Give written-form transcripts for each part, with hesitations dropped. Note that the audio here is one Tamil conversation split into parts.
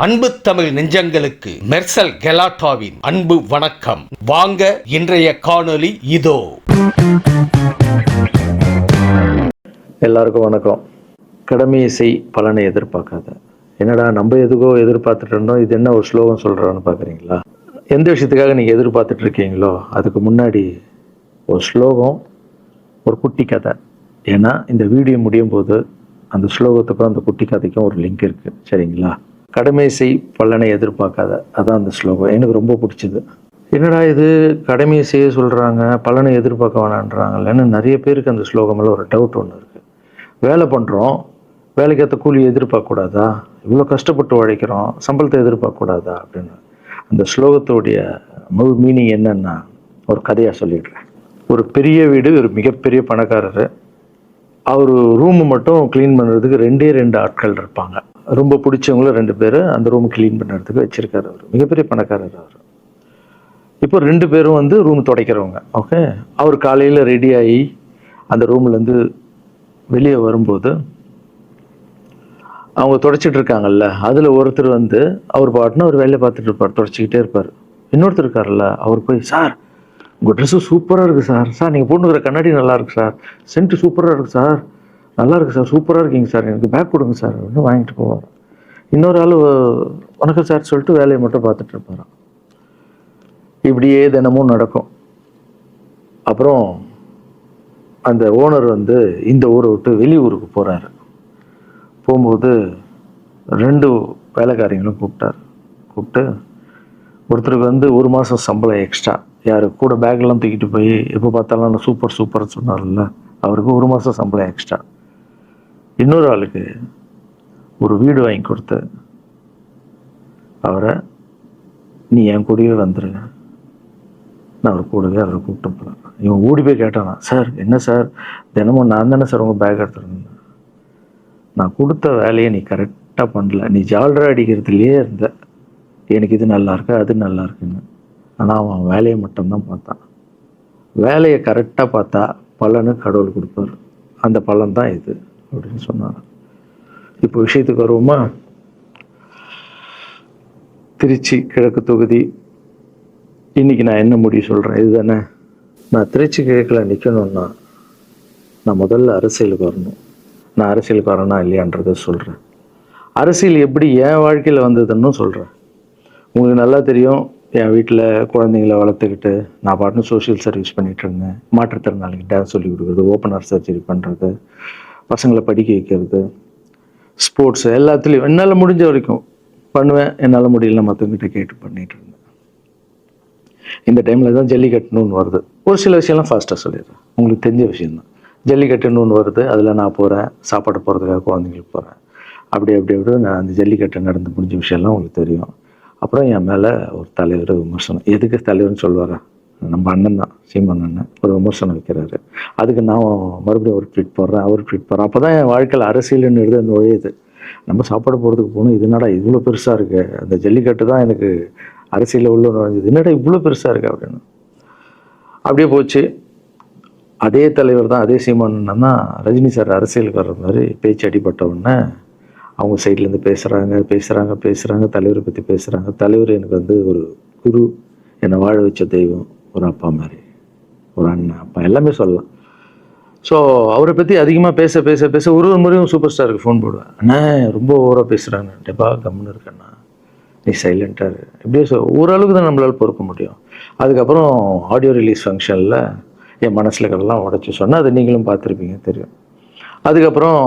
அன்பு தமிழ் நெஞ்சங்களுக்கு மெர்சல் கெலாட்டாவின் அன்பு வணக்கம். வாங்க இன்றைய காணொளி இதோ. எல்லாருக்கும் வணக்கம். கடமையை செய், பலனை எதிர்பார்க்காத. என்னடா நம்ம எதுக்கோ எதிர்பார்த்துட்டு இருந்தோம், இது என்ன ஒரு ஸ்லோகம் சொல்றான்னு பார்க்குறீங்களா? எந்த விஷயத்துக்காக நீங்கள் எதிர்பார்த்துட்டு இருக்கீங்களோ அதுக்கு முன்னாடி ஒரு ஸ்லோகம், ஒரு குட்டி கதை. ஏன்னா இந்த வீடியோ முடியும் போது அந்த ஸ்லோகத்துக்கும் அந்த குட்டி கதைக்கும் ஒரு லிங்க் இருக்குது, சரிங்களா? கடமை செய், பலனை எதிர்பார்க்காத, அதான் அந்த ஸ்லோகம். எனக்கு ரொம்ப பிடிச்சது. என்னடா இது கடமையை செய்ய சொல்கிறாங்க, பலனை எதிர்பார்க்க வேணான்றாங்கல்லன்னு நிறைய பேருக்கு அந்த ஸ்லோகமெல்லாம் ஒரு டவுட் ஒன்று இருக்குது. வேலை பண்ணுறோம், வேலைக்கேற்ற கூலி எதிர்பார்க்கக்கூடாதா? இவ்வளோ கஷ்டப்பட்டு உழைக்கிறோம், சம்பளத்தை எதிர்பார்க்கக்கூடாதா அப்படின்னு. அந்த ஸ்லோகத்தோடைய முழு மீனிங் என்னன்னா ஒரு கதையாக சொல்லிடுறேன். ஒரு பெரிய வீடு, ஒரு மிகப்பெரிய பணக்காரர். அவர் ரூமு மட்டும் க்ளீன் பண்ணுறதுக்கு ரெண்டு ஆட்கள் இருப்பாங்க. ரொம்ப பிடிச்சவங்களும் 2 பேர் அந்த ரூம் க்ளீன் பண்ணுறதுக்கு வச்சுருக்காரு. அவர் மிகப்பெரிய பணக்காரர். அவர் இப்போ 2 பேரும் ரூம் துடைக்கிறவங்க. ஓகே, அவர் காலையில் ரெடியாகி அந்த ரூம்லேருந்து வெளியே வரும்போது அவங்க துடைச்சிட்டு இருக்காங்கல்ல, அதில் ஒருத்தர் அவர் பாட்டுன்னு ஒரு வேலையை பார்த்துட்டு இருப்பார், துடைச்சிக்கிட்டே இருப்பார். இன்னொருத்தர் இருக்கார்ல, அவர் போய், சார் உங்கள் ட்ரெஸ்ஸு சூப்பராக இருக்குது சார், சார் நீங்கள் போட்டுக்கிற கண்ணாடி நல்லா இருக்குது சார், சென்ட்டு சூப்பராக இருக்குது சார், நல்லா இருக்குது சார், சூப்பராக இருக்கீங்க சார், எனக்கு பேக் கொடுங்க சார் அப்படின்னு வாங்கிட்டு போவார். இன்னொரு ஆள் வணக்கம் சார் சொல்லிட்டு வேலையை மட்டும் பார்த்துட்டு இருப்பாராம். இப்படியே தினமும் நடக்கும். அப்புறம் அந்த ஓனர் இந்த ஊரை விட்டு வெளியூருக்கு போகிறாரு. போகும்போது 2 வேலைக்காரங்களும் கூப்பிட்டு ஒருத்தருக்கு 1 மாதம் சம்பளம் எக்ஸ்ட்ரா, யார் கூட பேக்லாம் தூக்கிட்டு போய் எப்போ பார்த்தாலும் நான் சூப்பர்னு சொன்னார்ல, அவருக்கு 1 மாதம் சம்பளம் எக்ஸ்ட்ரா. இன்னொரு ஆளுக்கு ஒரு வீடு வாங்கி கொடுத்து அவரை, நீ என் கூடவே வந்துருங்க, நான் அவர் கூடவே அவரை கூப்பிட்டு போகிறேன். இவன் ஓடி போய் கேட்டானா, சார் என்ன சார் தினமும் நான் தானே சார் உங்கள் பேக் எடுத்துருந்தேன், நான் கொடுத்த வேலையை நீ கரெக்டாக பண்ணல, நீ ஜால்ரா அடிக்கிறதுலையே இருந்த, எனக்கு இது நல்லா இருக்கு அது நல்லா இருக்குன்னு. ஆனால் அவன் வேலையை மட்டும்தான் பார்த்தான். வேலையை கரெக்டாக பார்த்தா பலனு கடவுள் கொடுப்பார், அந்த பலன் தான் இது அப்படின்னு சொன்னார். இப்போ விஷயத்துக்கு வருவோமா? திருச்சி கிழக்கு தொகுதி. இன்னைக்கு நான் என்ன முடிவு சொல்கிறேன் இதுதானே. நான் திருச்சி கிழக்கில் நிற்கணும்னா நான் முதல்ல அரசியலுக்கு வரணும். நான் அரசியலுக்கு வரேனா இல்லையான்றதை சொல்கிறேன். அரசியல் எப்படி என் வாழ்க்கையில் வந்ததுன்னு சொல்கிறேன். உங்களுக்கு நல்லா தெரியும், என் வீட்டில் குழந்தைங்கள வளர்த்துக்கிட்டு நான் பாட்டுன்னு சோஷியல் சர்வீஸ் பண்ணிகிட்டு இருந்தேன். மாற்றுத்திறனாளிக்கு டான்ஸ் சொல்லி கொடுக்குறது, ஓப்பனர் சர்ஜரி பண்ணுறது, பசங்களை படிக்க வைக்கிறது, ஸ்போர்ட்ஸு, எல்லாத்துலேயும் என்னால் முடிஞ்ச வரைக்கும் பண்ணுவேன். என்னால் முடியல மற்றவங்கிட்ட கேட்டு பண்ணிகிட்டு இருந்தேன். இந்த டைமில் தான் ஜல்லிக்கட்டுன்னு வருது. ஒரு சில விஷயம்லாம் ஃபாஸ்ட்டாக சொல்லிடுறேன், உங்களுக்கு தெரிஞ்ச விஷயந்தான். ஜல்லிக்கட்டுன்னு வருது, அதில் நான் போகிறேன், சாப்பாடு போகிறதுக்காக குழந்தைங்களுக்கு போகிறேன். அப்படி நான் அந்த ஜல்லிக்கட்டு நடந்து முடிஞ்ச விஷயம்லாம் உங்களுக்கு தெரியும். அப்புறம் என் மேலே ஒரு தலைவர் விமர்சனம். எதுக்கு தலைவர்னு சொல்லுவாரா? நம்ம அண்ணன் தான், சீமான் அண்ணன் ஒரு விமர்சனம் வைக்கிறாரு. அதுக்கு நான் மறுபடியும் ஒரு ட்வீட் போடுறேன், அவர் ட்வீட் போடுறேன். அப்போ தான் என் வாழ்க்கையில் அரசியல்னு அந்த நுழையுது. நம்ம சாப்பாடு போகிறதுக்கு போகணும், இது என்னடா இவ்வளோ பெருசாக இருக்குது, அந்த ஜல்லிக்கட்டு தான் எனக்கு அரசியலில் உள்ள நுழைஞ்சது, என்னடா இவ்வளோ பெருசாக இருக்குது அப்படின்னு. அப்படியே போச்சு. அதே தலைவர் தான், அதே சீமான் அண்ணன் தான் ரஜினி சார் அரசியலுக்கு வர்ற மாதிரி பேச்சு அடிபட்ட உடனே அவங்க சைட்லேருந்து பேசுகிறாங்க, தலைவரை பற்றி பேசுகிறாங்க. தலைவர் எனக்கு ஒரு குரு, என்னை வாழ வச்ச தெய்வம், ஒரு அப்பா மாதிரி, ஒரு அண்ணன், அப்பா எல்லாமே சொல்லலாம். ஸோ அவரை பற்றி அதிகமாக பேச ஒரு முறையும் சூப்பர் ஸ்டாருக்கு ஃபோன் போடுவேன். அண்ணா ரொம்ப ஓவராக பேசுகிறாங்க, டெப்பா கம்முன்னு இருக்கண்ணா, நீ சைலண்ட்டாக இப்படியே ஓரளவுக்கு தான் நம்மளால் பொறுக்க முடியும். அதுக்கப்புறம் ஆடியோ ரிலீஸ் ஃபங்க்ஷனில் என் மனசில் கடலாம் உடச்சி சொன்னேன், அதை நீங்களும் பார்த்துருப்பீங்க, தெரியும். அதுக்கப்புறம்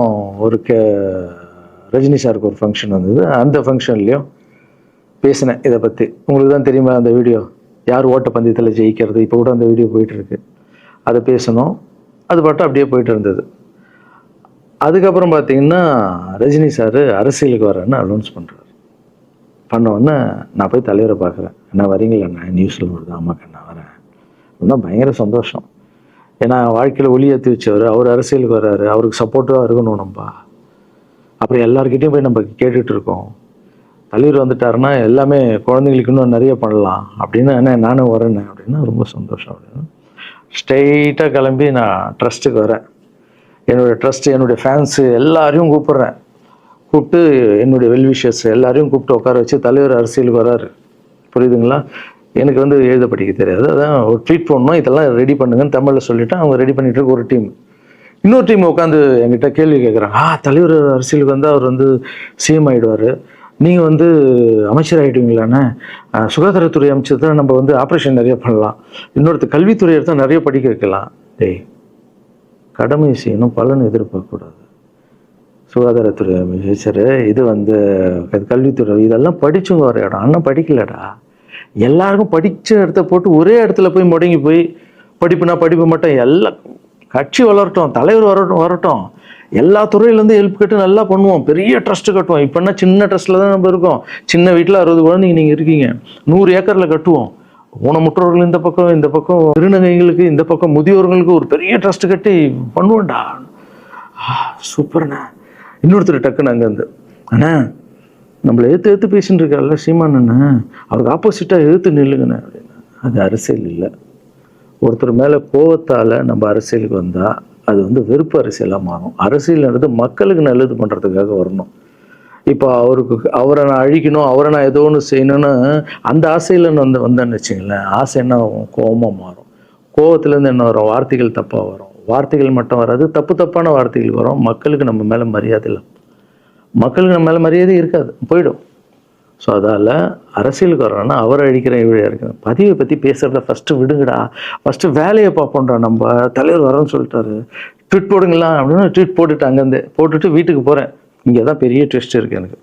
ஒரு ரஜினி சாருக்கு ஒரு ஃபங்க்ஷன் வந்தது, அந்த ஃபங்க்ஷன்லேயும் பேசினேன் இதை பற்றி. உங்களுக்கு தான் தெரியுமா அந்த வீடியோ, யார் ஓட்டப்பந்தயத்தில் ஜெயிக்கிறது, இப்போ கூட அந்த வீடியோ போயிட்டுருக்கு. அதை பேசணும், அது பாட்டு அப்படியே போயிட்டு இருந்தது. அதுக்கப்புறம் பார்த்தீங்கன்னா ரஜினி சார் அரசியலுக்கு வரேன்னு அனௌன்ஸ் பண்ணோடனே நான் போய் தலைவரை பார்க்குறேன். என்ன வரீங்களா? நான் நியூஸில் வருது, ஆமாக்கா நான் வரேன். இன்னும் பயங்கர சந்தோஷம். ஏன்னா வாழ்க்கையில் ஒளி ஏற்றி வச்சவர், அவர் அரசியலுக்கு வர்றாரு, அவருக்கு சப்போர்ட்டாக இருக்கணும் நம்ம. அப்புறம் எல்லாருக்கிட்டையும் போய் நம்ம கேட்டுட்டு இருக்கோம், தலைவர் வந்துட்டாருன்னா எல்லாமே குழந்தைங்களுக்கு இன்னும் நிறைய பண்ணலாம் அப்படின்னு. என்ன நானும் வரேன் அப்படின்னா ரொம்ப சந்தோஷம் அப்படின்னு ஸ்ட்ரெயிட்டாக கிளம்பி நான் ட்ரஸ்ட்டுக்கு வரேன். என்னுடைய ட்ரஸ்ட்டு, என்னுடைய ஃபேன்ஸு எல்லாரையும் கூப்பிட்றேன். கூப்பிட்டு என்னுடைய வெல்விஷர்ஸ் எல்லாரையும் கூப்பிட்டு உட்கார வச்சு தலைவர் அரசியலுக்கு வராரு. புரியுதுங்களா? எனக்கு வந்து எழுத படிக்க தெரியாது. அதான் ஒரு ட்வீட் போடணும், இதெல்லாம் ரெடி பண்ணுங்கன்னு தமிழில் சொல்லிவிட்டு அவங்க ரெடி பண்ணிட்டு இருக்க ஒரு டீம். இன்னொரு டீம் உட்காந்து என்கிட்ட கேள்வி கேட்குறாங்க. தலைவர் அரசியலுக்கு வந்து அவர் வந்து சிஎம் ஆகிடுவார், நீங்கள் வந்து அமைச்சர் ஆகிடுவீங்களாண்ணே, சுகாதாரத்துறை அமைச்சர் தான் நம்ம வந்து ஆப்ரேஷன் நிறைய பண்ணலாம், இன்னொருத்தர் கல்வித்துறை எடுத்தால் நிறைய படிக்க வைக்கலாம். டேய், கடமை செய்யணும், பலன் எதிர்பார்க்கக்கூடாது. சுகாதாரத்துறை அமைச்சர், இது வந்து கல்வித்துறை, இதெல்லாம் படிச்சுங்க வர இடம். அண்ணன் படிக்கலடா. எல்லாருக்கும் படித்த இடத்த போட்டு ஒரே இடத்துல போய் முடங்கி போய் படிப்புனா படிப்பு மட்டும், எல்லாம் கட்சி வளரட்டும், தலைவர் வரட்டும், எல்லா துறையிலேருந்து ஹெல்ப் கேட்டு நல்லா பண்ணுவோம், பெரிய ட்ரஸ்ட்டு கட்டுவோம். இப்போன்னா சின்ன ட்ரஸ்ட்டில் தான் நம்ம இருக்கோம். சின்ன வீட்டில் 60 குழந்தைங்க நீங்கள் இருக்கீங்க, 100 ஏக்கரில் கட்டுவோம். ஊனமுற்றோர்கள் இந்த பக்கம் திருநங்கைகளுக்கு, இந்த பக்கம் முதியோர்களுக்கு ஒரு பெரிய ட்ரஸ்ட் கட்டி பண்ணுவோம்டா. சூப்பர்ண்ணா. இன்னொருத்தர் டக்குன்னு அங்கேருந்து, அண்ணா நம்மளை எதிர்த்து பேசின்னு இருக்கார்ல சீமான் அண்ணா, அவருக்கு ஆப்போசிட்டாக எதிர்த்து நில்லுங்கண்ணே அப்படின்னா. அது அரசியல் இல்லை. ஒருத்தர் மேலே கோவத்தால் நம்ம அரசியலுக்கு வந்தால் அது வந்து வெறுப்பு அரசியலாக மாறும். அரசியல்ன்றது மக்களுக்கு நல்லது பண்ணுறதுக்காக வரணும். இப்போ அவரை நான் அழிக்கணும், அவரை நான் ஏதோ ஒன்று செய்யணும்னு அந்த ஆசையில் வந்தேன்னு வச்சுங்களேன், ஆசை என்ன ஆகும்? கோபமாக மாறும். கோபத்துலேருந்து என்ன வரும்? வார்த்தைகள் தப்பாக வரும். வார்த்தைகள் மட்டும் வராது, தப்பான வார்த்தைகள் வரும். மக்களுக்கு நம்ம மேலே மரியாதை இல்லை, மக்களுக்கு நம்ம மேலே மரியாதை இருக்காது, போயிடும். ஸோ அதால் அரசியலுக்கு வரோன்னா அவரை அழிக்கிற இவழியாக இருக்குது. பதிவை பற்றி பேசுகிறத ஃபஸ்ட்டு விடுங்கடா, ஃபஸ்ட்டு வேலையை பார்ப்போம்டா. நம்ம தலைவர் வரோன்னு சொல்லிட்டாரு, ட்வீட் போடுங்களா அப்படின்னு ட்வீட் போட்டுட்டு அங்கேருந்து போட்டுட்டு வீட்டுக்கு போகிறேன். இங்கே தான் பெரிய ட்விஸ்ட் இருக்குது எனக்கு.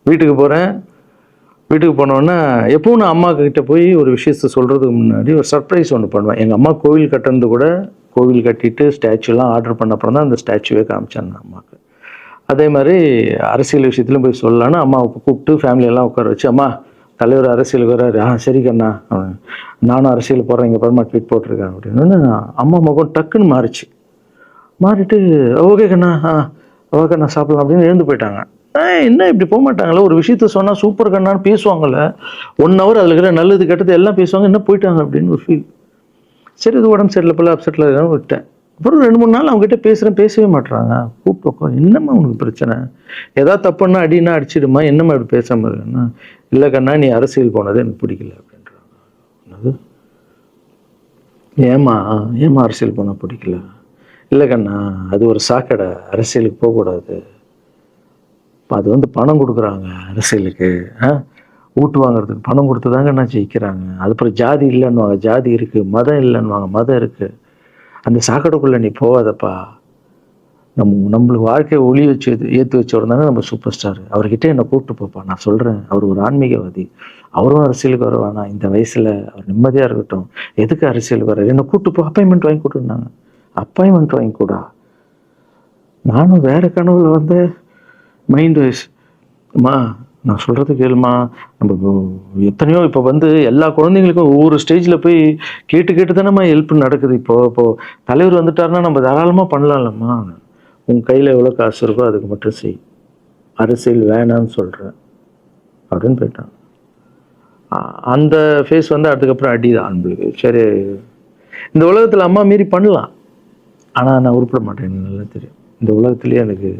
வீட்டுக்கு போகிறேன். வீட்டுக்கு போனோன்னா எப்பவும் நான் அம்மா கிட்ட போய் ஒரு விஷயத்த சொல்கிறதுக்கு முன்னாடி ஒரு சர்ப்ரைஸ் ஒன்று பண்ணுவேன். எங்கள் அம்மா கோவில் கட்டுறது கூட, கோவில் கட்டிட்டு ஸ்டாச்சுலாம் ஆர்டர் பண்ண அப்புறம் தான் அந்த ஸ்டாச்சுவே காமிச்சேன் நான் அம்மாவுக்கு. அதே மாதிரி அரசியல் விஷயத்துலையும் போய் சொல்லலான்னு அம்மாவை கூப்பிட்டு ஃபேமிலியெல்லாம் உட்கார வச்சு, அம்மா தலைவர் அரசியலுக்கு வர்றாரு, சரி கண்ணா, நானும் அரசியல் போடுறேன், இங்கே பரமா ட்வீட் போட்டிருக்கேன் அப்படின்னு அம்மா முகம் டக்குன்னு மாறிட்டு ஓகே கண்ணா, ஓகே கண்ணா சாப்பிடலாம் அப்படின்னு எழுந்து போயிட்டாங்க. என்ன இப்படி போக மாட்டாங்களே, ஒரு விஷயத்த சொன்னால் சூப்பர் கண்ணான்னு பேசுவாங்கள்ல, 1 ஹவர் அதில் இருக்கிற நல்லது கெட்டது எல்லாம் பேசுவாங்க, என்ன போயிட்டாங்க அப்படின்னு ஒரு ஃபீல். சரி, இது உடம்பு சரியில்லை போல, அப்செட்டில் இருக்கான்னு விட்டேன். அப்புறம் 2-3 நாள் அவங்ககிட்ட பேசவே மாட்டுறாங்க. கூப்பிட்டு, என்னம்மா உனக்கு பிரச்சனை, ஏதாவது தப்புன்னா அடின்னா அடிச்சிடுமா, என்னம்மா இப்படி பேசாமல் இருக்குன்னா, இல்லை கண்ணா நீ அரசியல் போனது எனக்கு பிடிக்கல அப்படின்றாங்க. ஏமா அரசியல் போன பிடிக்கல? இல்லை கண்ணா, அது ஒரு சாக்கடை, அரசியலுக்கு போகக்கூடாது. அது வந்து பணம் கொடுக்குறாங்க அரசியலுக்கு, ஊட்டு வாங்குறதுக்கு பணம் கொடுத்து தாங்க நான் ஜெயிக்கிறாங்க. அதுக்கப்புறம் ஜாதி இல்லைன்னுவாங்க, ஜாதி இருக்குது, மதம் இல்லைன்னுவாங்க, மதம் இருக்குது. அந்த சாக்கடைக்குள்ளே நீ போகாதப்பா. நம்மளுக்கு வாழ்க்கையை ஒளி வச்சு ஏற்றி வச்சோருந்தாங்க நம்ம சூப்பர் ஸ்டார். அவர்கிட்ட என்னை கூப்பிட்டு போப்பா, நான் சொல்கிறேன், அவர் ஒரு ஆன்மீகவாதி, அவரும் அரசியலுக்கு வருவானா, இந்த வயசில் அவர் நிம்மதியாக இருக்கட்டும், எதுக்கு அரசியலுக்கு வர்றாரு, என்னை கூப்பிட்டு போ, அப்பாயின்மெண்ட் வாங்கி கொடுத்துருந்தாங்க. அப்பாயின்மெண்ட் வாங்கி கூடா? நானும் வேறு கனவுல வந்து மைண்ட் வைஸ், அம்மா நான் சொல்கிறது கேளுமா, நம்ம எத்தனையோ இப்போ வந்து எல்லா குழந்தைங்களுக்கும் ஒவ்வொரு ஸ்டேஜில் போய் கேட்டு தானேம்மா ஹெல்ப் நடக்குது. இப்போது தலைவர் வந்துட்டாருன்னா நம்ம தாராளமாக பண்ணலாம்லம்மா, உன் கையில் எவ்வளோ காசு இருக்கோ அதுக்கு மட்டும் செய், அரசியல் வேணான்னு சொல்கிறேன் அப்படின்னு போயிட்டான். அந்த ஃபேஸ் வந்து அதுக்கப்புறம் அடிதான் நம்மளுக்கு. சரி, இந்த உலகத்தில் அம்மா மீறி பண்ணலாம், ஆனால் நான் உருப்பிட மாட்டேன், எனக்கு நல்லா தெரியும். இந்த உலகத்துலேயே எனக்கு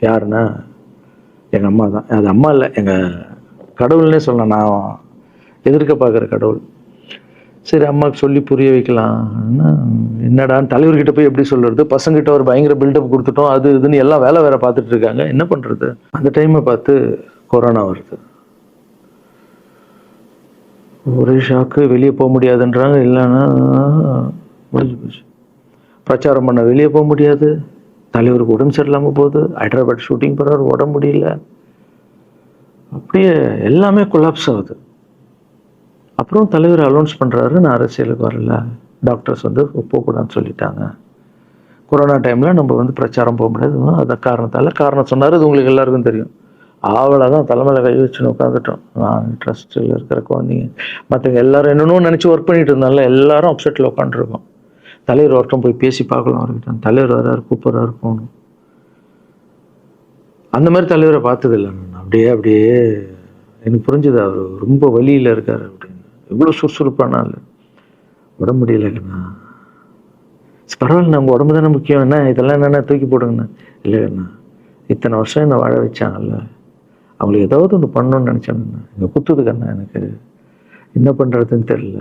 யாருன்னா எங்கள் அம்மா தான். அது அம்மா இல்லை, எங்கள் கடவுள்னே சொல்லலாம், நான் எதிர்க்க பார்க்குற கடவுள். சரி, அம்மாவுக்கு சொல்லி புரிய வைக்கலாம். என்னடான்னு தலைவர்கிட்ட போய் எப்படி சொல்கிறது, பசங்கிட்ட ஒரு பயங்கர பில்டப் கொடுத்துட்டோம், அது இதுன்னு எல்லாம் வேற பார்த்துட்டு இருக்காங்க, என்ன பண்ணுறது. அந்த டைமை பார்த்து கொரோனா வருது. ஒரே ஷாக்கு, வெளியே போக முடியாதுன்றாங்க, இல்லைன்னா முடிஞ்சு போச்சு. பிரச்சாரம் பண்ண வெளியே போக முடியாது, தலைவருக்கு உடம்பு சரியில்லாமல் போகுது, ஹைதராபாத் ஷூட்டிங் போகிறாரு, உடம்பு முடியல, அப்படியே எல்லாமே கொலாப்ஸ் ஆகுது. அப்புறம் தலைவர் அலௌன்ஸ் பண்ணுறாரு, நான் அரசியலுக்கு வரல, டாக்டர்ஸ் வந்து போகக்கூடாதுன்னு சொல்லிட்டாங்க, கொரோனா டைமில் நம்ம வந்து பிரச்சாரம் போக முடியாது, அதை காரணம் சொன்னார். இது உங்களுக்கு எல்லாருக்கும் தெரியும். அவ்வளோதான், தலைமையில் கை வச்சுன்னு உட்காந்துட்டோம். நான் ட்ரஸ்ட்டில் இருக்கிற குழந்தைங்க மற்றவங்க எல்லாரும் என்னென்னோ நினச்சி ஒர்க் பண்ணிட்டு இருந்தால எல்லாரும் அப்செட்டில் உட்காந்துருக்கோம். தலைவர் ஒருத்தம் போய் பேசி பார்க்கலாம் அவர்கிட்ட, தலைவர் வர்றாரு, கூப்பிட்றாரு, போகணும். அந்த மாதிரி தலைவரை பார்த்ததில்லை நான். அப்படியே எனக்கு புரிஞ்சுது, அவர் ரொம்ப வலியில் இருக்கார் அப்படின்னு. எவ்வளோ சுறுசுறுப்பானால உடம்பு முடியலைங்கண்ணா. பரவாயில்ல, உங்கள் உடம்பு தானே முக்கியம், என்ன இதெல்லாம் என்னென்ன தூக்கி போடுங்கண்ணா. இல்லைங்கண்ணா, இத்தனை வருஷம் என்னை வாழ வச்சாங்கல்ல, அவங்களுக்கு ஏதாவது ஒன்று பண்ணணும்னு நினச்சேன். இங்கே குத்துது கண்ணா, எனக்கு என்ன பண்ணுறதுன்னு தெரியல,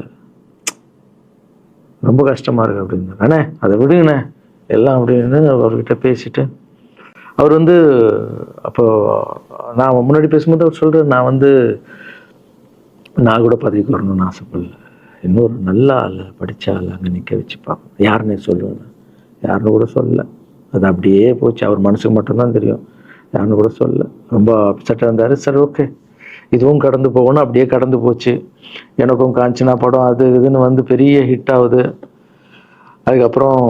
ரொம்ப கஷ்டமாக இருக்குது அப்படின்னு. அண்ணே அதை விடுங்கண்ணே எல்லாம் அப்படின்னு அவர்கிட்ட பேசிட்டு, அவர் வந்து அப்போ நான் முன்னாடி பேசும்போது அவர் சொல்கிறார், நான் கூட பதவிக்கு வரணும்னு ஆசைப்படல, இன்னொரு நல்ல ஆளை படித்த ஆளை அங்கே நிற்க வச்சு பார்ப்போம். யாருன்னே சொல்லுவேன், யாருன்னு கூட சொல்லலை. அது அப்படியே போச்சு, அவர் மனசுக்கு மட்டும்தான் தெரியும், யாருன்னு கூட சொல்லலை. ரொம்ப அப்செட்டாக இருந்தார். சரி ஓகே, இதுவும் கடந்து போகணும். அப்படியே கடந்து போச்சு. எனக்கும் காஞ்சனா படம் அது இதுன்னு வந்து பெரிய ஹிட் ஆகுது. அதுக்கப்புறம்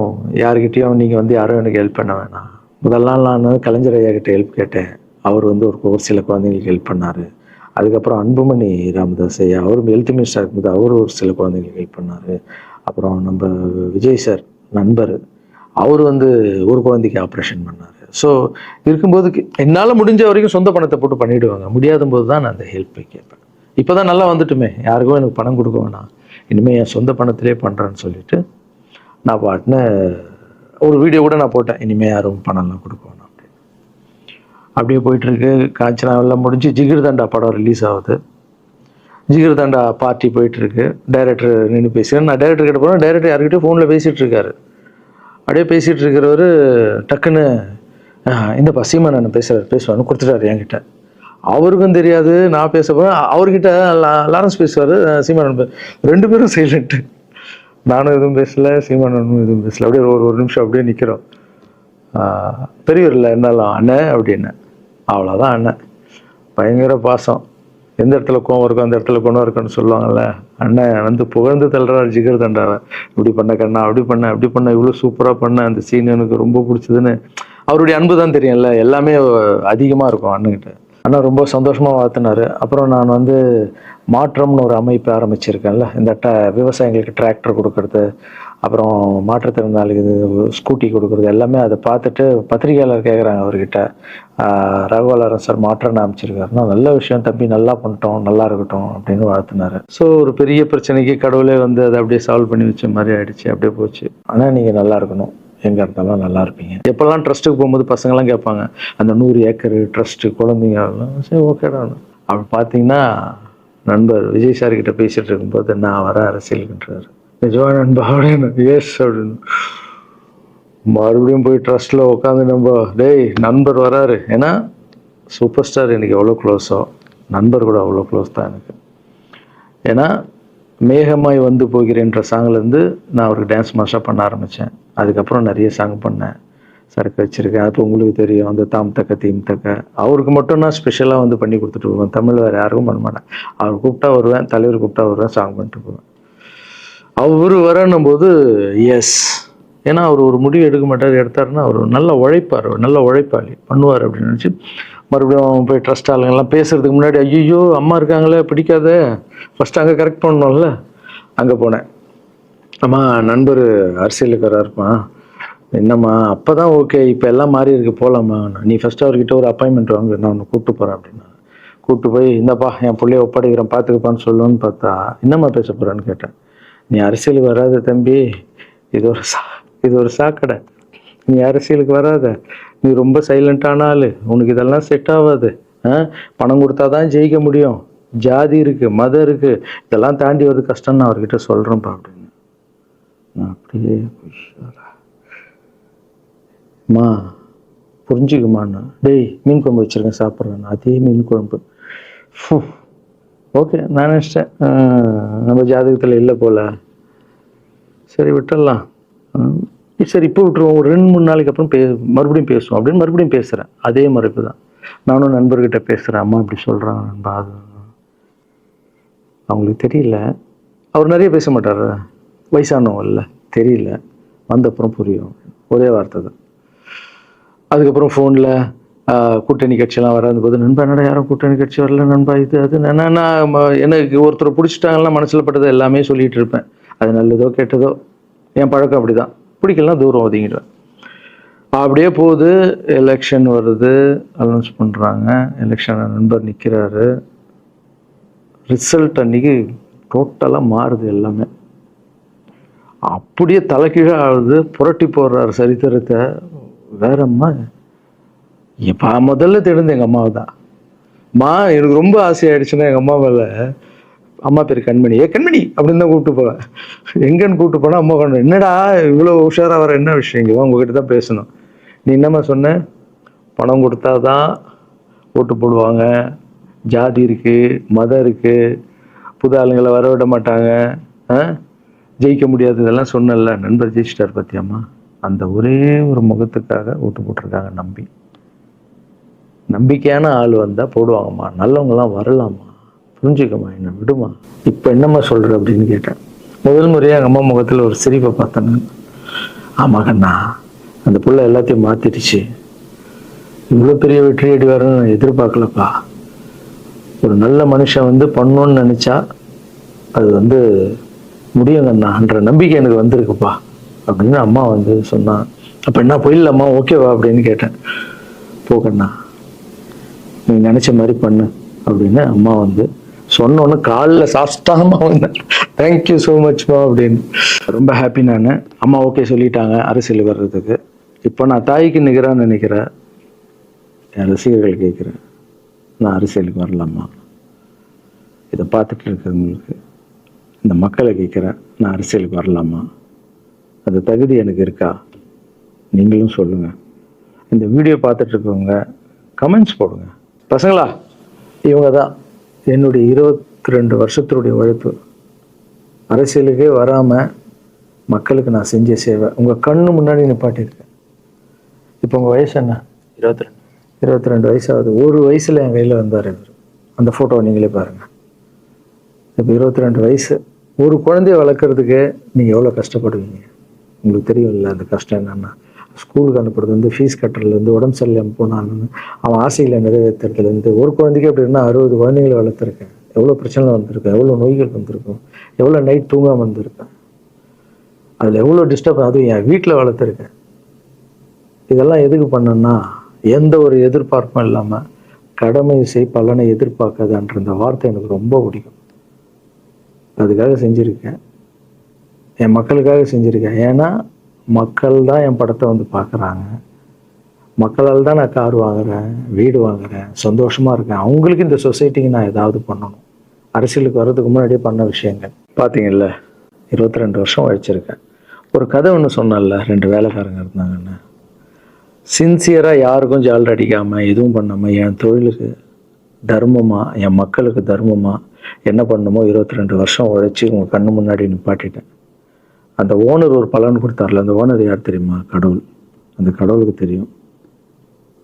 யாருக்கிட்டேயும் நீங்கள் யாரும் எனக்கு ஹெல்ப் பண்ண வேணாம். முதல் நாள் நான் கலைஞர் ஐயா கிட்ட ஹெல்ப் கேட்டேன். அவர் ஒரு சில குழந்தைங்களுக்கு ஹெல்ப் பண்ணார். அதுக்கப்புறம் அன்புமணி ராமதாஸ் ஐயா, அவரும் ஹெல்த் மினிஸ்டர் இருக்கும்போது அவர் ஒரு சில குழந்தைங்களுக்கு ஹெல்ப் பண்ணார். அப்புறம் நம்ம விஜய் சார் நண்பர், அவர் ஒரு குழந்தைக்கு ஆப்ரேஷன் பண்ணார். ஸோ இருக்கும்போது என்னால் முடிஞ்ச வரைக்கும் சொந்த பணத்தை போட்டு பண்ணிவிடுவாங்க. முடியாத போது தான் நான் அந்த ஹெல்ப்பை கேட்பேன். இப்போ தான் நல்லா வந்துட்டுமே, யாருக்கும் எனக்கு பணம் கொடுக்க வேணாம், இனிமேல் என் சொந்த பணத்திலே பண்ணுறேன்னு சொல்லிட்டு நான் பாட்டுன்னு ஒரு வீடியோ கூட நான் போட்டேன், இனிமேல் யாரும் பணம்லாம் கொடுக்க வேணாம் அப்படின்னு. அப்படியே போயிட்டுருக்கு. காஞ்சனா எல்லாம் முடிஞ்சு ஜிகிர் தண்டா படம் ரிலீஸ் ஆகுது. ஜிகிர் தண்டா பார்ட்டி போயிட்டுருக்கு. டைரக்டர் நின்று பேசுகிறேன். நான் டைரக்டர் கிட்ட போகிறேன். டைரக்டர் யார்கிட்ட ஃபோனில் பேசிகிட்டு இருக்காரு. அப்படியே பேசிகிட்டு இருக்கிறவர் டக்குன்னு இந்தப்பா சீமான் நான் பேசுவான்னு கொடுத்துட்டாரு என்கிட்ட. அவருக்கும் தெரியாது நான் பேச போகிறேன். அவர்கிட்ட லாரன்ஸ் பேசுவார், சீமான் ரெண்டு பேரும் சைலண்ட்டு. நானும் எதுவும் பேசலை, சீமானும் எதுவும் பேசலை. அப்படியே ஒரு நிமிஷம் அப்படியே நிற்கிறோம். பெரியவர் இல்லை என்னாலும் அண்ணன் அப்படின்னு, அவ்வளோதான் அண்ணன். பயங்கர பாசம். எந்த இடத்துல கோவம் இருக்கும் அந்த இடத்துல குணம் இருக்குன்னு சொல்லுவாங்கள்ல. அண்ணன் புகழ்ந்து தள்ளுறாரு ஜிகர் தண்டாவை. இப்படி பண்ண கண்ணா, அப்படி பண்ண இவ்வளோ சூப்பராக பண்ண, அந்த சீன் எனக்கு ரொம்ப பிடிச்சதுன்னு. அவருடைய அன்பு தான் தெரியும்ல, எல்லாமே அதிகமாக இருக்கும் அண்ணன்கிட்ட. அண்ணா ரொம்ப சந்தோஷமாக வாழ்த்தினார். அப்புறம் நான் மாற்றம்னு ஒரு அமைப்பு ஆரம்பிச்சிருக்கேன்ல, இந்த விவசாயிகளுக்கு டிராக்டர் கொடுக்கறது, அப்புறம் மாற்றுத்திறனாளிக்கு ஸ்கூட்டி கொடுக்குறது, எல்லாமே அதை பார்த்துட்டு பத்திரிகையாளர் கேட்குறாங்க அவர்கிட்ட, ரகுவலரன் சார் மாற்றம்னு அமைச்சிருக்காருன்னா, நல்ல விஷயம் தம்பி, நல்லா பண்ணிட்டோம், நல்லா இருக்கட்டும் அப்படின்னு வாழ்த்தினார். ஸோ ஒரு பெரிய பிரச்சனைக்கு கடவுளே அதை அப்படியே சால்வ் பண்ணி வச்ச மாதிரி ஆயிடுச்சு. அப்படியே போச்சு. ஆனால் நீங்கள் நல்லா இருக்கணும், எங்கே இருந்தாலும் நல்லா இருப்பீங்க. எப்போல்லாம் ட்ரஸ்ட்டுக்கு போகும்போது பசங்கள்லாம் கேட்பாங்க, அந்த 100 ஏக்கர் ட்ரஸ்ட்டு குழந்தைங்க, சரி ஓகேடா. அப்படி பார்த்தீங்கன்னா நண்பர் விஜய் சார் கிட்ட பேசிகிட்டு இருக்கும்போது, நான் வர அரசியலுக்குன்றாரு. நிஜமா நண்பா அப்படின்னு, எஸ் அப்படின்னு. மறுபடியும் போய் ட்ரஸ்ட்டில் உட்காந்து டேய் நண்பர் வராரு. ஏன்னா சூப்பர் ஸ்டார் எனக்கு எவ்வளோ க்ளோஸோ, நண்பர் கூட அவ்வளோ க்ளோஸ் தான் எனக்கு. ஏன்னா மேகமாய் வந்து போகிறேன்ற சாங்லேருந்து நான் அவருக்கு டான்ஸ் மாஸ்டராக பண்ண ஆரம்பித்தேன். அதுக்கப்புறம் நிறைய சாங் பண்ணேன், சரக்கு வச்சுருக்கேன். அப்போ உங்களுக்கு தெரியும், அந்த தாம் தக்க தீம் தக்க அவருக்கு மட்டும் நான் ஸ்பெஷலாக பண்ணி கொடுத்துட்டு போவேன். தமிழ் வேறு யாருக்கும் பண்ண மாட்டேன். அவர் கூப்பிட்டா வருவேன், தலைவர் கூப்பிட்டா வருவேன், சாங் பண்ணிட்டு போவேன். அவர் வரணும் போது எஸ், ஏன்னா அவர் ஒரு முடிவு எடுக்க மாட்டார், எடுத்தாருன்னா அவர் நல்ல உழைப்பார், நல்ல உழைப்பாளி, பண்ணுவார் அப்படின்னு நினச்சி மறுபடியும் போய் ட்ரஸ்ட் ஆளுங்கெல்லாம் பேசுறதுக்கு முன்னாடி, ஐயோ அம்மா இருக்காங்களே பிடிக்காத, ஃபஸ்ட்டு அங்கே கரெக்ட் பண்ணணும்ல. அங்கே போனேன். அம்மா நண்பர் அரசியலுக்கு வராருப்பா, என்னம்மா அப்போ தான் ஓகே, இப்போ எல்லாம் மாறி இருக்கு, போகலாமா, நீ ஃபஸ்ட்டு அவர்கிட்ட ஒரு அப்பாயின்மெண்ட் வாங்க, நான் உன்னை கூப்பிட்டு போகிறேன் அப்படின்னா. கூப்பிட்டு போய் இந்தப்பா என் பிள்ளைய ஒப்படைக்கிறேன் பார்த்துக்கப்பான்னு சொல்லுன்னு பார்த்தா, என்னம்மா பேச போகிறான்னு கேட்டேன். நீ அரசியலுக்கு வராத தம்பி, இது ஒரு சாக்கடை, நீ அரசியலுக்கு வராத, நீ ரொம்ப சைலண்டான ஆள், உனக்கு இதெல்லாம் செட் ஆகாது, பணம் கொடுத்தா தான் ஜெயிக்க முடியும், ஜாதி இருக்குது, மதம் இருக்குது, இதெல்லாம் தாண்டி வருது கஷ்டம், நான் அவர்கிட்ட சொல்கிறேன்ப்பா அப்படின்னு. நான் அப்படியே அம்மா புரிஞ்சுக்குமாண்ணா, டேய் மீன் குழம்பு வச்சுருக்கேன் சாப்பிட்றேன், அதே மீன் குழம்பு. ஓகே நான் நினச்சிட்டேன் நம்ம ஜாதகத்தில் இல்லை போல், சரி விட்டுடலாம், சரி இப்போ விட்டுருவோம், ஒரு 2-3 நாளைக்கு அப்புறம் மறுபடியும் பேசுவோம் அப்படின்னு மறுபடியும் பேசுகிறேன். அதே மறுப்பு தான். நானும் நண்பர்கிட்ட பேசுகிறேன், அம்மா இப்படி சொல்கிறாங்க நண்பா, அது அவங்களுக்கு தெரியல, அவர் நிறைய பேச மாட்டார், வயசானவங்க இல்லை, தெரியல, வந்தப்புறம் புரியும், ஒரே வார்த்தை தான். அதுக்கப்புறம் ஃபோனில் கூட்டணி கட்சியெல்லாம் வராது போது, நண்பா என்னடா யாரும் கூட்டணி கட்சி வரல நண்பா, இது அது நான் எனக்கு ஒருத்தரை பிடிச்சிட்டாங்கன்னா மனசில் பட்டதை எல்லாமே சொல்லிகிட்டு இருப்பேன். அது நல்லதோ கெட்டதோ, என் பழக்கம் அப்படி தான், பிடிக்கலாம் தூரம் ஒதுங்கிடுவேன். அப்படியே போகுது. எலெக்ஷன் வருது, அனௌன்ஸ் பண்ணுறாங்க, எலெக்ஷனில் நண்பர் நிற்கிறாரு. ரிசல்ட் அன்றைக்கி டோட்டலாக மாறுது எல்லாமே, அப்படியே தலைகீழாக ஆகுது, புரட்டி போடுறாரு சரித்திரத்தை. வேறம்மா முதல்ல தெரிந்து எங்கள் அம்மாவை தான். எனக்கு ரொம்ப ஆசையாயிடுச்சுன்னா எங்கள் அம்மா மேலே, அம்மா பேர் கண்மணி, கண்மணி அப்படின்னு தான் கூப்பிட்டு போவேன். எங்கன்னு கூப்பிட்டு போனால் அம்மா கொண்டு, என்னடா இவ்வளோ உஷாராக வர, என்ன விஷயம், இங்கே உங்ககிட்ட தான் பேசணும். நீ என்னம்மா சொன்ன, பணம் கொடுத்தா தான் ஓட்டு போடுவாங்க, ஜாதி இருக்குது, மதம் இருக்குது, புது ஆளுங்களை வர விட மாட்டாங்க, ஜெயிக்க முடியாது, இதெல்லாம் சொன்னல. நண்பர் ஜெயிச்சிட்டார் பத்தியாம்மா. அந்த ஒரே ஒரு முகத்துக்காக ஓட்டு போட்டிருக்காங்க. நம்பிக்கையான ஆள் வந்தால் போடுவாங்கம்மா, நல்லவங்களாம் வரலாமா, புரிஞ்சுக்கம்மா, என்ன விடுமா. இப்போ என்னம்மா சொல்கிற அப்படின்னு கேட்டேன். முதல் முறையாக எங்கள் அம்மா முகத்தில் ஒரு சிரிப்பை பார்த்தேன். ஆமாங்கண்ணா, அந்த புள்ள எல்லாத்தையும் மாற்றிடுச்சு, இவ்வளோ பெரிய வெற்றி அடி வரணும்னு நான் எதிர்பார்க்கலப்பா. ஒரு நல்ல மனுஷன் பண்ணணும்னு நினச்சா அது முடியுங்கண்ணான்ற நம்பிக்கை எனக்கு வந்திருக்குப்பா அப்படின்னு அம்மா சொன்னான். அப்போ என்ன போயிடலாமா, ஓகேவா அப்படின்னு கேட்டேன். போகண்ணா, நீ நினச்ச மாதிரி பண்ணு அப்படின்னு அம்மா சொன்னோன்னு காலில் சாஸ்தாகமாக வந்தேன். தேங்க்யூ ஸோ மச்மா அப்படின்னு. ரொம்ப ஹாப்பி நான். அம்மா ஓகே சொல்லிட்டாங்க அரசியல் வர்றதுக்கு. இப்போ நான் தாய்க்கு நிகரான்னு நினைக்கிறேன். என் ரசிகர்கள் கேட்குறேன், நான் அரசியலுக்கு வரலாமா? இதை பார்த்துட்டு இருக்கிறவங்களுக்கு, இந்த மக்களை கேட்குறேன், நான் அரசியலுக்கு வரலாமா? அந்த தகுதி எனக்கு இருக்கா? நீங்களும் சொல்லுங்கள். இந்த வீடியோ பார்த்துட்டு இருக்கவங்க கமெண்ட்ஸ் போடுங்க. பசங்களா, இவங்க தான் என்னுடைய 22 வருஷத்தினுடைய உழைப்பு. அரசியலுக்கே வராமல் மக்களுக்கு நான் செஞ்ச சேவை உங்கள் கண்ணு முன்னாடி நிப்பாட்டியிருக்கேன். இப்போ உங்கள் வயசு என்ன? 22 வயசாகுது. ஒரு வயசில் என் கையில் வந்தார் இவர். அந்த ஃபோட்டோவை நீங்களே பாருங்கள். இப்போ 22 வயசு. ஒரு குழந்தைய வளர்க்குறதுக்கு நீங்கள் எவ்வளோ கஷ்டப்படுவீங்க உங்களுக்கு தெரியும் இல்லை? அந்த கஷ்டம் என்னென்னா, ஸ்கூலுக்கு அனுப்புறது ஃபீஸ் கட்டுறதுலேருந்து, உடம்பு சரியில்லாமல் போனான்னு அவன் ஆசையில் நிறைவேற்றுறதுலேருந்து, ஒரு குழந்தைக்கு அப்படின்னா 60 குழந்தைங்களை வளர்த்துருக்கேன். எவ்வளோ பிரச்சனை வந்திருக்கேன், எவ்வளோ நோய்கள் வந்திருக்கும், எவ்வளோ நைட் தூங்காமல் வந்திருக்கேன், அதில் எவ்வளோ டிஸ்டர்ப், அதுவும் என் வீட்டில் வளர்த்துருக்கேன். இதெல்லாம் எதுக்கு பண்ணேன்னா, எந்த ஒரு எதிர்பார்ப்பும் இல்லாமல் கடமை செய் பலனை எதிர்பார்க்காதன்ற இந்த வார்த்தை எனக்கு ரொம்ப பிடிக்கும். அதுக்காக செஞ்சுருக்கேன், என் மக்களுக்காக செஞ்சுருக்கேன். ஏன்னா மக்கள் தான் என் படத்தை பார்க்குறாங்க. மக்களால் தான் நான் கார் வாங்குகிறேன், வீடு வாங்குகிறேன், சந்தோஷமாக இருக்கேன். அவங்களுக்கு இந்த சொசைட்டிக்கு நான் ஏதாவது பண்ணணும். அரசியலுக்கு வர்றதுக்கு முன்னாடியே பண்ண விஷயங்கள் பார்த்தீங்கல்ல. 22 வருஷம் உழைச்சிருக்கேன். ஒரு கதை ஒன்று சொன்னல, 2 வேலைக்காரங்க இருந்தாங்கன்னு. சின்சியராக யாருக்கும் ஜாலர் அடிக்காமல் எதுவும் பண்ணாமல் என் தொழிலுக்கு தர்மமாக, என் மக்களுக்கு தர்மமாக என்ன பண்ணணுமோ 22 வருஷம் உழைச்சி உங்கள் கண்ணு முன்னாடி நிப்பாட்டிட்டேன். அந்த ஓனர் ஒரு பலன் கொடுத்தார்ல, அந்த ஓனர் யார் தெரியுமா? கடவுள். அந்த கடவுளுக்கு தெரியும்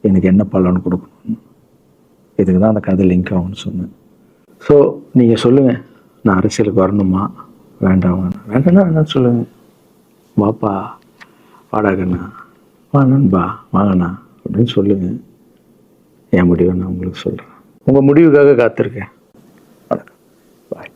எனக்கு என்ன பலன் கொடுக்கணும். இதுக்கு தான் அந்த கதை லிங்க் ஆகும்னு சொன்னேன். ஸோ நீங்கள் சொல்லுங்கள், நான் அரசியலுக்கு வரணுமா வேண்டாம்? வேண்டாம்னா வேணான்னு சொல்லுங்கள். வாப்பா, வாடாகண்ணா, வா நண்பா, வாங்கண்ணா அப்படின்னு சொல்லுங்கள். என் முடிவை நான் உங்களுக்கு சொல்கிறேன். உங்கள் முடிவுக்காக காத்திருக்கேன். வணக்கம், பாய்.